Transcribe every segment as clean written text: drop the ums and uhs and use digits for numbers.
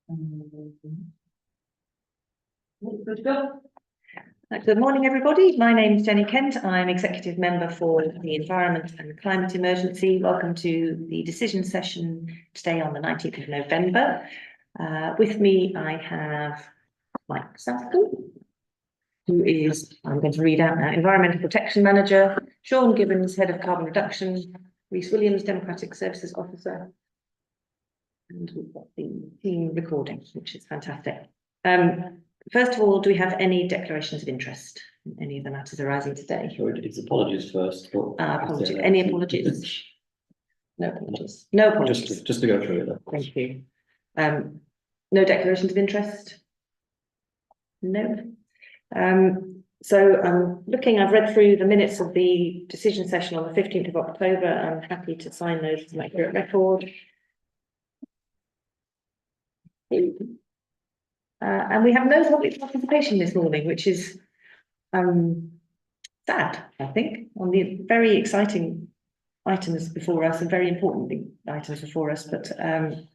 Good morning, everybody. My name is Jenny Kent. I'm Executive Member for the Environment and Climate Emergency. Welcome to the decision session today on the 19th of November. With me, I have Mike Sampson, who is, I'm going to read out now, Environmental Protection Manager, Sean Gibbons, Head of Carbon Reduction, Rhys Williams, Democratic Services Officer, and we've got the team recording, which is fantastic. First of all, do we have any declarations of interest in any of the matters arising today? Sure, it's apologies first. Apologies. Any apologies? No apologies. No apologies. Just to go through it. Thank you. No declarations of interest? No. So I've read through the minutes of the decision session on the 15th of October. I'm happy to sign those as an accurate record. And we have no public participation this morning, which is sad, I think, on the very exciting items before us and very important items before us. But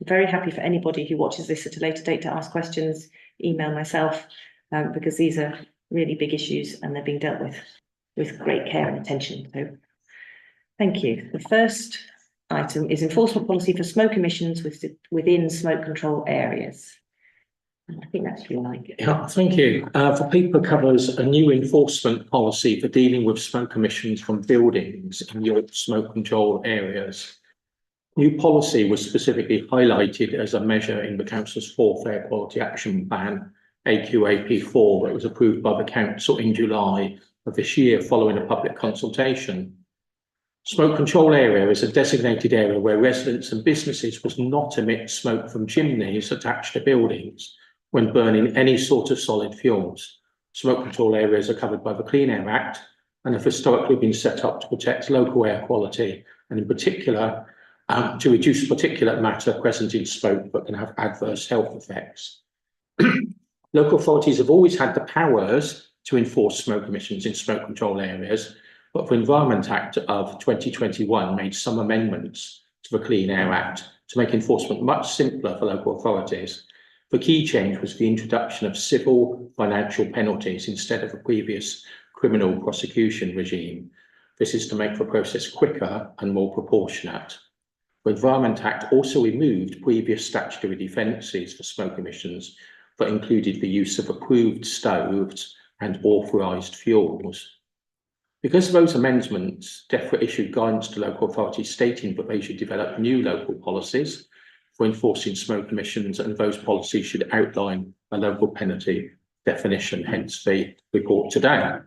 very happy for anybody who watches this at a later date to ask questions, email myself, because these are really big issues and they're being dealt with great care and attention. So thank you. The first item is enforcement policy for smoke emissions within smoke control areas. I think that's you, Mike. Yeah, thank you. For people covers a new enforcement policy for dealing with smoke emissions from buildings in York smoke control areas. New policy was specifically highlighted as a measure in the Council's fourth Air Quality Action Plan, AQAP4, that was approved by the Council in July of this year following a public consultation. Smoke control area is a designated area where residents and businesses must not emit smoke from chimneys attached to buildings when burning any sort of solid fuels. Smoke control areas are covered by the Clean Air Act and have historically been set up to protect local air quality and in particular to reduce particulate matter present in smoke that can have adverse health effects. Local authorities have always had the powers to enforce smoke emissions in smoke control areas, but the Environment Act of 2021 made some amendments to the Clean Air Act to make enforcement much simpler for local authorities. The key change was the introduction of civil financial penalties instead of a previous criminal prosecution regime. This is to make the process quicker and more proportionate. The Environment Act also removed previous statutory defences for smoke emissions that included the use of approved stoves and authorised fuels. Because those amendments, DEFRA issued guidance to local authorities stating that they should develop new local policies for enforcing smoke emissions, and those policies should outline a local penalty definition, hence the report today.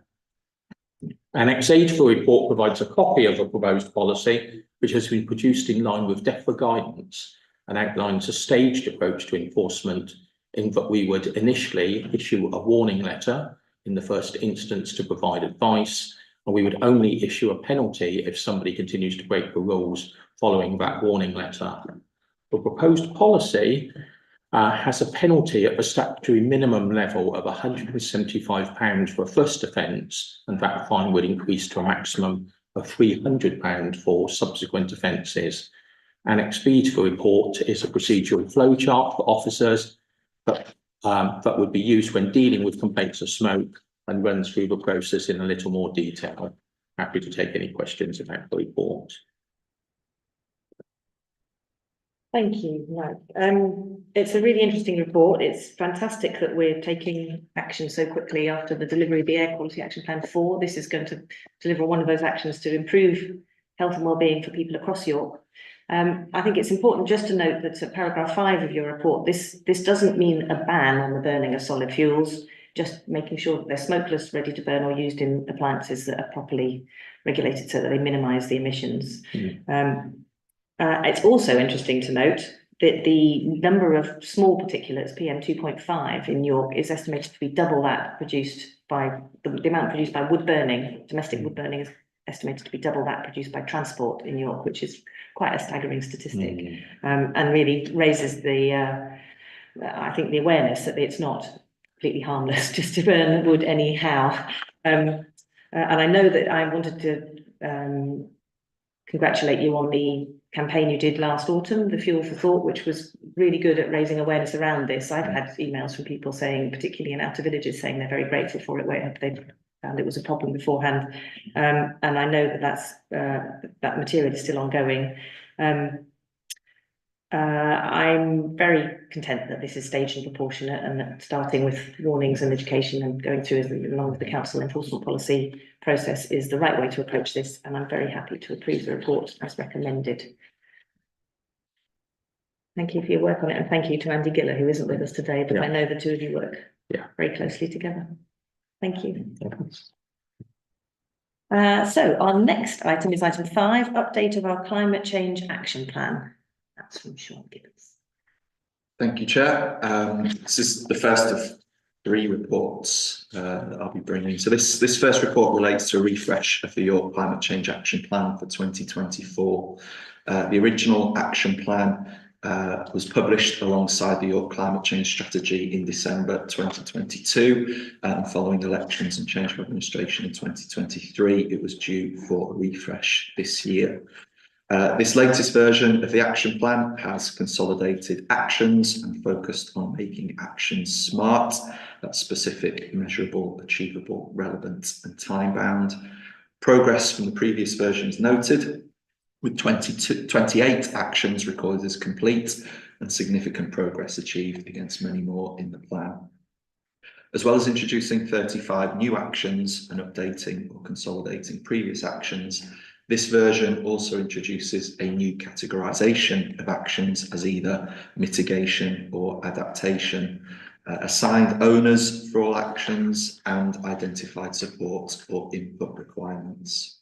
Annex A to the report provides a copy of the proposed policy, which has been produced in line with DEFRA guidance and outlines a staged approach to enforcement in that we would initially issue a warning letter in the first instance to provide advice, and we would only issue a penalty if somebody continues to break the rules following that warning letter. The proposed policy has a penalty at the statutory minimum level of £175 for a first offence, and that fine would increase to a maximum of £300 for subsequent offences. Annex B to the report is a procedural flowchart for officers that would be used when dealing with complaints of smoke and runs through the process in a little more detail. Happy to take any questions about the report. Thank you, Mike. It's a really interesting report. It's fantastic that we're taking action so quickly after the delivery of the Air Quality Action Plan 4. This is going to deliver one of those actions to improve health and well-being for people across York. I think it's important just to note that at paragraph 5 of your report, this doesn't mean a ban on the burning of solid fuels, just making sure that they're smokeless, ready to burn, or used in appliances that are properly regulated so that they minimise the emissions. It's also interesting to note that the number of small particulates, PM 2.5 in York, is estimated to be double that produced by the amount produced by wood burning. Domestic wood burning is estimated to be double that produced by transport in York, which is quite a staggering statistic, and really raises the, I think, the awareness that it's not completely harmless just to burn wood anyhow. And I know that I wanted to congratulate you on the campaign you did last autumn, the Fuel for Thought, which was really good at raising awareness around this. I've had emails from people saying, particularly in outer villages, saying they're very grateful for it, where they found it was a problem beforehand. And I know that material is still ongoing. I'm very content that this is staged and proportionate, and that starting with warnings and education and going through along with the council enforcement policy process is the right way to approach this, and I'm very happy to approve the report as recommended. Thank you for your work on it, and thank you to Andy Giller, who isn't with us today, but I know the two of you work very closely together. Thank you. So our next item is item 5, update of our climate change action plan. That's from Sean Gibbons. Thank you, Chair. This is the first of 3 reports that I'll be bringing. So this first report relates to a refresh of the York Climate Change Action Plan for 2024. The original action plan was published alongside the York Climate Change Strategy in December 2022. Following elections and change of administration in 2023, it was due for a refresh this year. This latest version of the action plan has consolidated actions and focused on making actions smart, that's specific, measurable, achievable, relevant and time-bound. Progress from the previous version is noted, with 28 actions recorded as complete and significant progress achieved against many more in the plan. As well as introducing 35 new actions and updating or consolidating previous actions, this version also introduces a new categorisation of actions as either mitigation or adaptation, assigned owners for all actions, and identified support or input requirements.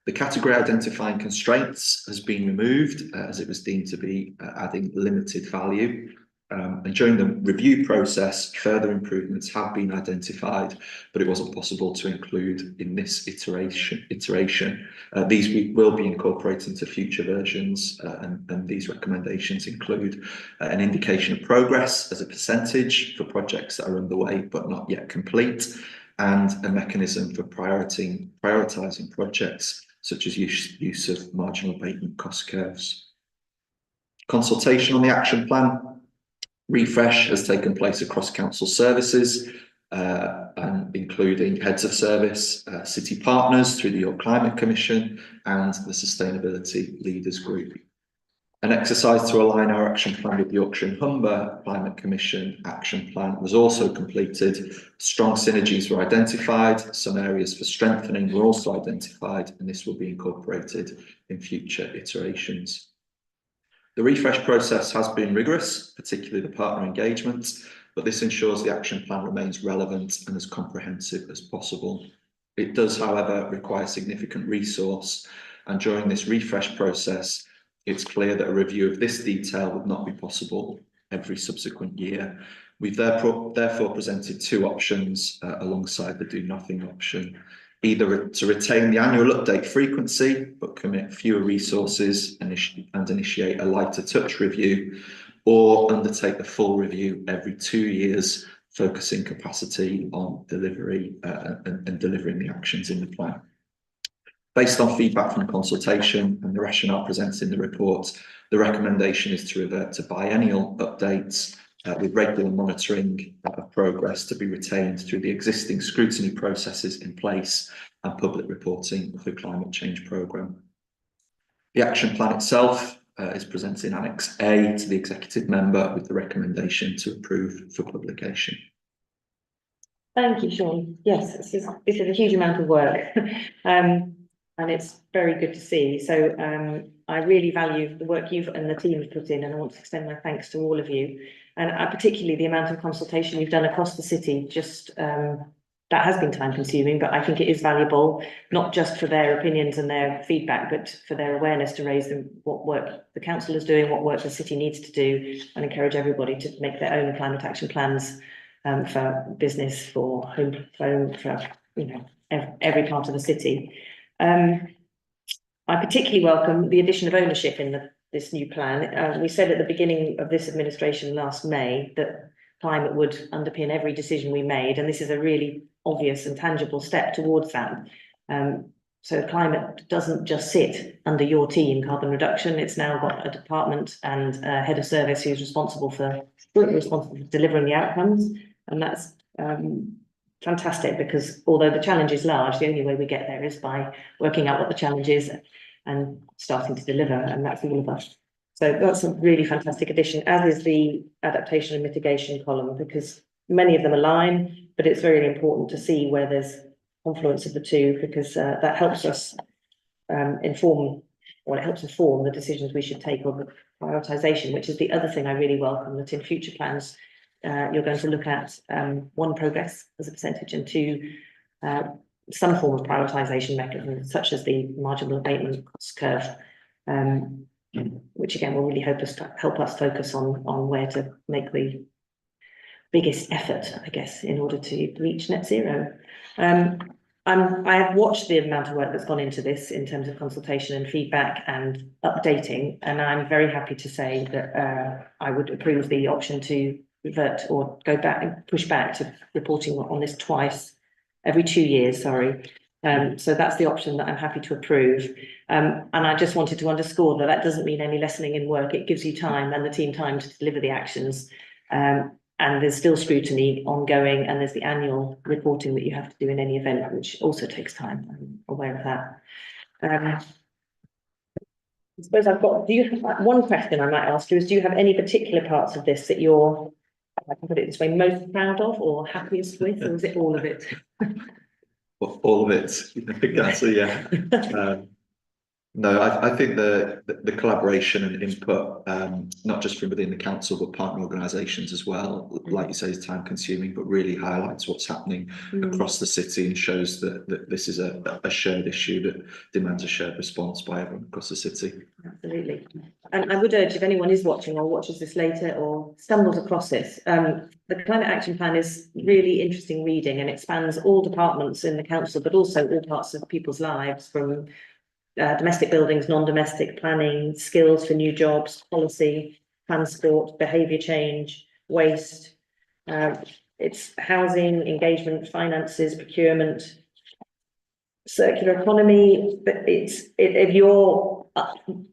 The category identifying constraints has been removed as it was deemed to be adding limited value. And during the review process, further improvements have been identified, but it wasn't possible to include in this iteration. These will be incorporated into future versions, and these recommendations include an indication of progress as a percentage for projects that are underway but not yet complete, and a mechanism for prioritising projects such as use of marginal abatement cost curves. Consultation on the action plan refresh has taken place across council services, and including heads of service, city partners through the York Climate Commission and the Sustainability Leaders Group. An exercise to align our action plan with the Yorkshire and Humber Climate Commission action plan was also completed. Strong synergies were identified, some areas for strengthening were also identified, and this will be incorporated in future iterations. The refresh process has been rigorous, particularly the partner engagement, but this ensures the action plan remains relevant and as comprehensive as possible. It does, however, require significant resource, and during this refresh process, it's clear that a review of this detail would not be possible every subsequent year. We've therefore presented 2 options alongside the do nothing option. Either to retain the annual update frequency, but commit fewer resources and initiate a lighter touch review, or undertake a full review every 2 years, focusing capacity on delivery and delivering the actions in the plan. Based on feedback from consultation and the rationale presented in the report, the recommendation is to revert to biennial updates with regular monitoring of progress to be retained through the existing scrutiny processes in place and public reporting of the climate change programme. The action plan itself is presented in Annex A to the executive member with the recommendation to approve for publication. Thank you, Sean. Yes, this is a huge amount of work, and it's very good to see. So I really value the work you've and the team have put in, and I want to extend my thanks to all of you. And particularly the amount of consultation you've done across the city, just that has been time consuming, but I think it is valuable, not just for their opinions and their feedback, but for their awareness to raise what work the council is doing, what work the city needs to do, and encourage everybody to make their own climate action plans for business, for home, for every part of the city. I particularly welcome the addition of ownership in this new plan. We said at the beginning of this administration last May that climate would underpin every decision we made, and this is a really obvious and tangible step towards that. So climate doesn't just sit under your team, carbon reduction. It's now got a department and a head of service who's responsible for delivering the outcomes. And that's fantastic, because although the challenge is large, the only way we get there is by working out what the challenge is and starting to deliver. And that's all of us. So that's a really fantastic addition, as is the adaptation and mitigation column, because many of them align, but it's very important to see where there's confluence of the two, because that helps us inform the decisions we should take on the prioritisation, which is the other thing I really welcome, that in future plans you're going to look at one, progress as a percentage, and two, some form of prioritisation mechanism, such as the marginal abatement cost curve, which again will really help us focus on where to make the biggest effort, I guess, in order to reach net zero. I have watched the amount of work that's gone into this in terms of consultation and feedback and updating, and I'm very happy to say that I would approve the option to revert or go back and push back to reporting on this every 2 years, sorry. So that's the option that I'm happy to approve. And I just wanted to underscore that doesn't mean any lessening in work. It gives you time and the team time to deliver the actions. And there's still scrutiny ongoing, and there's the annual reporting that you have to do in any event, which also takes time. I'm aware of that. I suppose do you have one question I might ask you is, do you have any particular parts of this that you're, I can put it this way, most proud of or happiest with, or is it all of it? All of it, so yeah. No, I think the collaboration and input, not just from within the council, but partner organisations as well, like you say, is time consuming, but really highlights what's happening across the city and shows that this is a shared issue that demands a shared response by everyone across the city. Absolutely. And I would urge, if anyone is watching or watches this later or stumbles across this, the Climate Action Plan is really interesting reading, and it spans all departments in the council, but also all parts of people's lives, from domestic buildings, non-domestic, planning, skills for new jobs, policy, transport, behaviour change, waste. It's housing, engagement, finances, procurement, circular economy. But if you're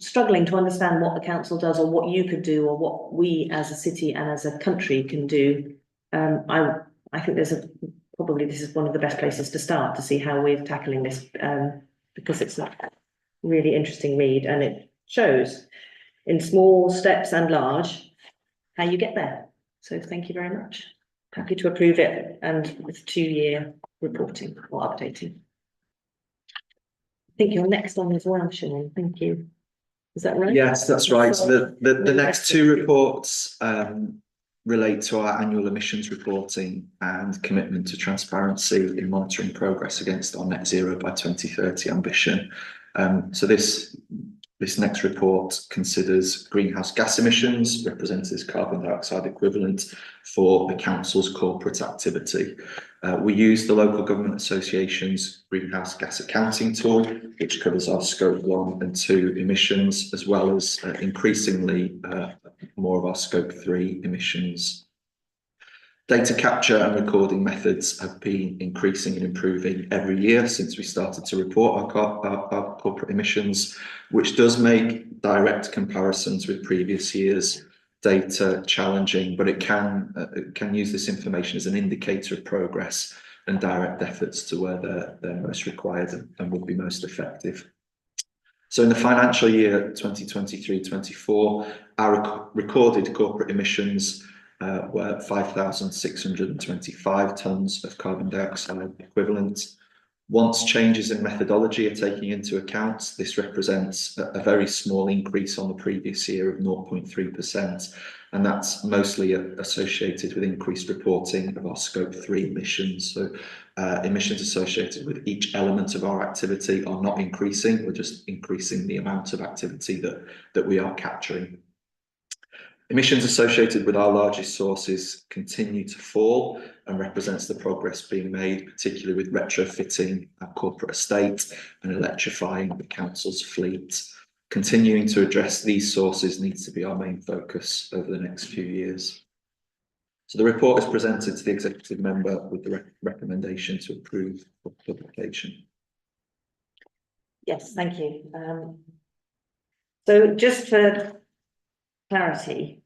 struggling to understand what the council does, or what you could do, or what we as a city and as a country can do, I think probably this is one of the best places to start to see how we're tackling this, because it's a really interesting read, and it shows in small steps and large how you get there. So thank you very much. Happy to approve it, and with 2-year reporting or updating. I think you're next on as well, Siobhan. Thank you. Is that right? Yes, that's right. So the next two reports relate to our annual emissions reporting and commitment to transparency in monitoring progress against our net zero by 2030 ambition. So this next report considers greenhouse gas emissions, represented as carbon dioxide equivalent, for the council's corporate activity. We use the Local Government Association's greenhouse gas accounting tool, which covers our scope 1 and 2 emissions, as well as increasingly more of our scope 3 emissions. Data capture and recording methods have been increasing and improving every year since we started to report our corporate emissions, which does make direct comparisons with previous years' data challenging, but it can use this information as an indicator of progress and direct efforts to where they're most required and would be most effective. So in the financial year 2023-24, our recorded corporate emissions were 5,625 tonnes of carbon dioxide equivalent. Once changes in methodology are taken into account, this represents a very small increase on the previous year of 0.3%, and that's mostly associated with increased reporting of our scope 3 emissions. So emissions associated with each element of our activity are not increasing, we're just increasing the amount of activity that we are capturing. Emissions associated with our largest sources continue to fall and represents the progress being made, particularly with retrofitting our corporate estate and electrifying the council's fleet. Continuing to address these sources needs to be our main focus over the next few years. So the report is presented to the executive member with the recommendation to approve for publication. Yes, thank you. So just for clarity,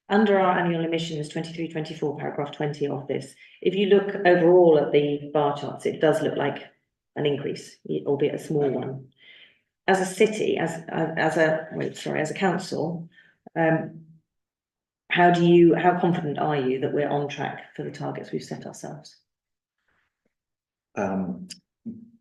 under our annual emissions 23-24 paragraph 20 of this, if you look overall at the bar charts, it does look like an increase, albeit a small one. As a city, as a council, how confident are you that we're on track for the targets we've set ourselves?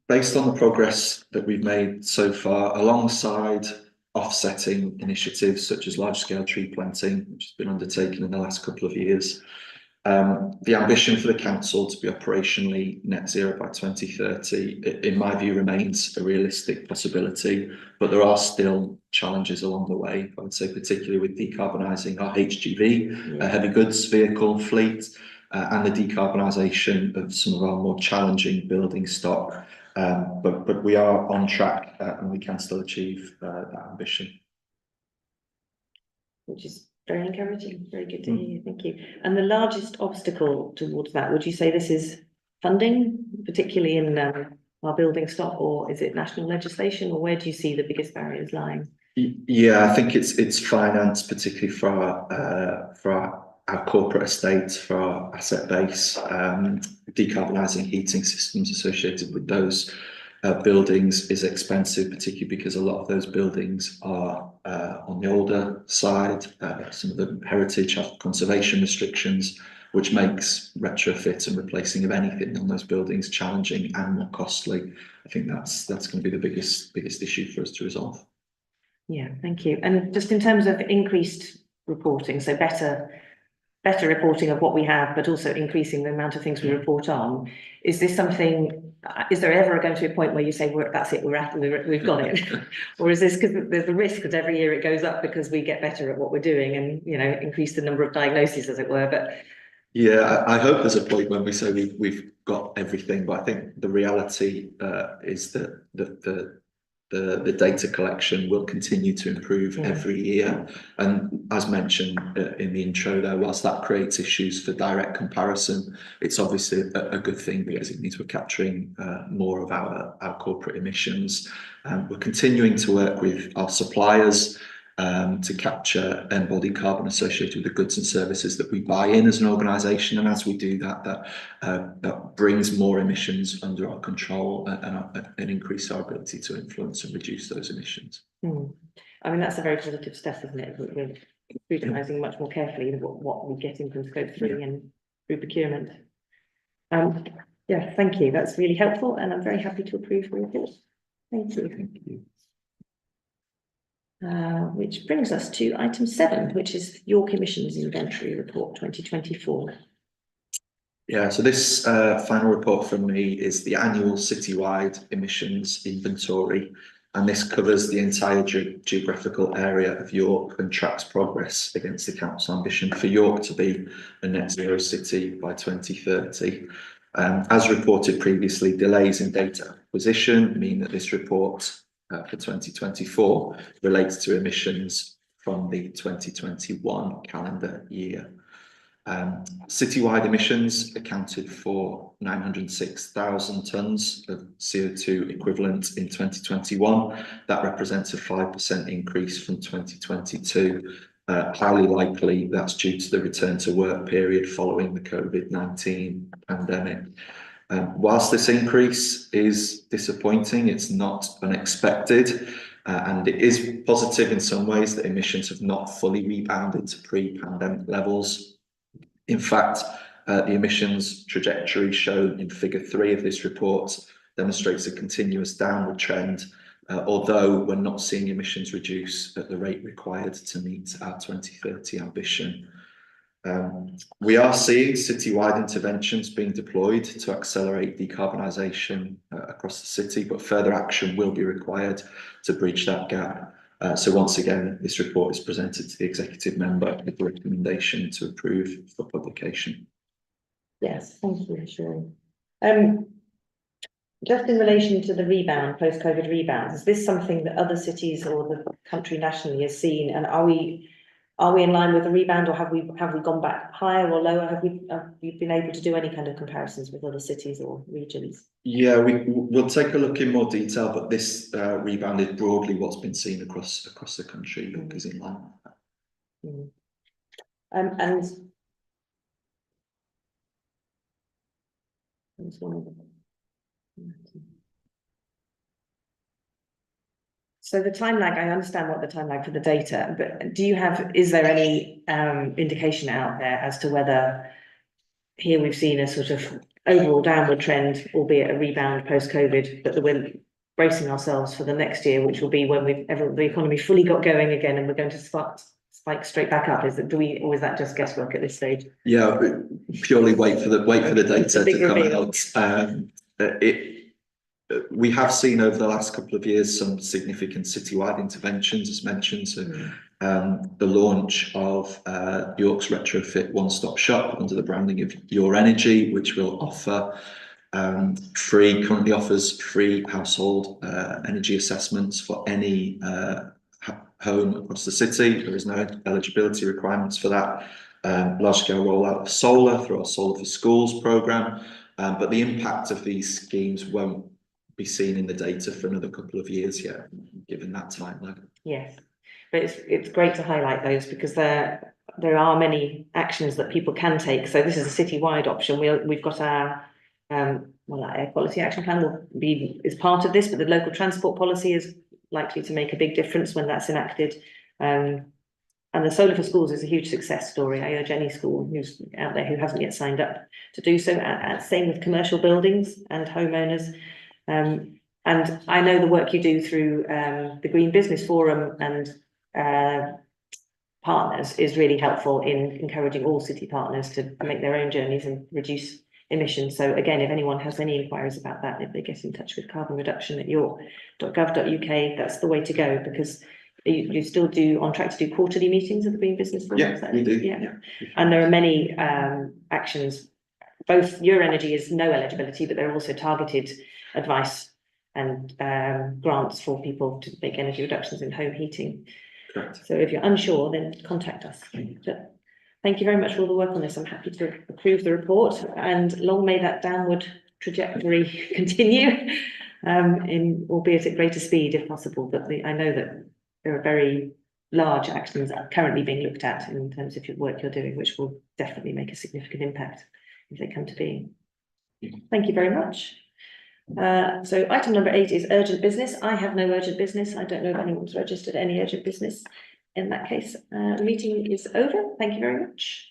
Based on the progress that we've made so far, alongside offsetting initiatives such as large-scale tree planting, which has been undertaken in the last couple of years, the ambition for the council to be operationally net zero by 2030, in my view, remains a realistic possibility, but there are still challenges along the way. I would say particularly with decarbonising our HGV, heavy goods vehicle fleet, and the decarbonisation of some of our more challenging building stock. But we are on track, and we can still achieve that ambition. Which is very encouraging, very good to hear, thank you. And the largest obstacle towards that, would you say this is funding, particularly in our building stock, or is it national legislation, or where do you see the biggest barriers lying? Yeah, I think it's finance, particularly for our corporate estate, for our asset base, decarbonising heating systems associated with those buildings is expensive, particularly because a lot of those buildings are on the older side. Some of the heritage have conservation restrictions, which makes retrofit and replacing of anything on those buildings challenging and more costly. I think that's going to be the biggest issue for us to resolve. Yeah, thank you. And just in terms of increased reporting, so better reporting of what we have, but also increasing the amount of things we report on. Is this something, is there ever going to be a point where you say, that's it, we've got it? Or is this, because there's a risk that every year it goes up because we get better at what we're doing and, you know, increase the number of diagnoses, as it were, but. Yeah, I hope there's a point when we say we've got everything, but I think the reality is that the data collection will continue to improve every year. And as mentioned in the intro there, whilst that creates issues for direct comparison, it's obviously a good thing because it means we're capturing more of our corporate emissions. We're continuing to work with our suppliers to capture embodied carbon associated with the goods and services that we buy in as an organisation. And as we do that brings more emissions under our control and increase our ability to influence and reduce those emissions. I mean, that's a very positive step, isn't it? We're scrutinising much more carefully what we get in from scope 3 and through procurement. Yeah, thank you. That's really helpful, and I'm very happy to approve the report. Thank you. Thank you. Which brings us to item 7, which is your Commission's Inventory Report 2024. Yeah, so this final report from me is the annual citywide emissions inventory, and this covers the entire geographical area of York and tracks progress against the council ambition for York to be a net zero city by 2030. As reported previously, delays in data acquisition mean that this report for 2024 relates to emissions from the 2021 calendar year. Citywide emissions accounted for 906,000 tonnes of CO2 equivalent in 2021. That represents a 5% increase from 2022. Highly likely that's due to the return to work period following the COVID-19 pandemic. Whilst this increase is disappointing, it's not unexpected, and it is positive in some ways that emissions have not fully rebounded to pre-pandemic levels. In fact, the emissions trajectory shown in figure 3 of this report demonstrates a continuous downward trend, although we're not seeing emissions reduce at the rate required to meet our 2030 ambition. We are seeing citywide interventions being deployed to accelerate decarbonisation across the city, but further action will be required to bridge that gap. So once again, this report is presented to the executive member with the recommendation to approve for publication. Yes, thank you, Sharon. Just in relation to the rebound, post-COVID rebound, is this something that other cities or the country nationally has seen? And are are we in line with the rebound, or have we gone back higher or lower? Have you been able to do any kind of comparisons with other cities or regions? Yeah, we'll take a look in more detail, but this rebound is broadly what's been seen across the country. York is in line with that. And so the time lag, I understand what the time lag for the data, but is there any indication out there as to whether here we've seen a sort of overall downward trend, albeit a rebound post-COVID, but that we're bracing ourselves for the next year, which will be when the economy fully got going again and we're going to spike straight back up? Or is that just guesswork at this stage? Yeah, purely wait for the data to come out. We have seen over the last couple of years some significant citywide interventions, as mentioned. So, the launch of York's retrofit one-stop shop under the branding of Your Energy, which will offer currently offers free household energy assessments for any home across the city. There is no eligibility requirements for that. Large-scale rollout of solar through our Solar for Schools programme, but the impact of these schemes won't be seen in the data for another couple of years yet, given that timeline. Yes, but it's great to highlight those, because there are many actions that people can take. So this is a citywide option. We've got our our air quality action plan is part of this, but the local transport policy is likely to make a big difference when that's enacted. And the Solar for Schools is a huge success story. I urge any school who's out there who hasn't yet signed up to do so. Same with commercial buildings and homeowners. And I know the work you do through the Green Business Forum and partners is really helpful in encouraging all city partners to make their own journeys and reduce emissions. So again, if anyone has any inquiries about that, if they get in touch with carbon reduction at york.gov.uk, that's the way to go, because you still on track to do quarterly meetings of the Green Business Forum? Yeah, we do. Yeah. And there are many actions. Both Your Energy is no eligibility, but there are also targeted advice and grants for people to make energy reductions in home heating. Correct. So if you're unsure, then contact us. But thank you very much for all the work on this. I'm happy to approve the report, and long may that downward trajectory continue, albeit at greater speed if possible. But I know that there are very large actions that are currently being looked at in terms of your work you're doing, which will definitely make a significant impact if they come to being. Thank you very much. So item number 8 is urgent business. I have no urgent business. I don't know if anyone's registered any urgent business. In that case, the meeting is over. Thank you very much.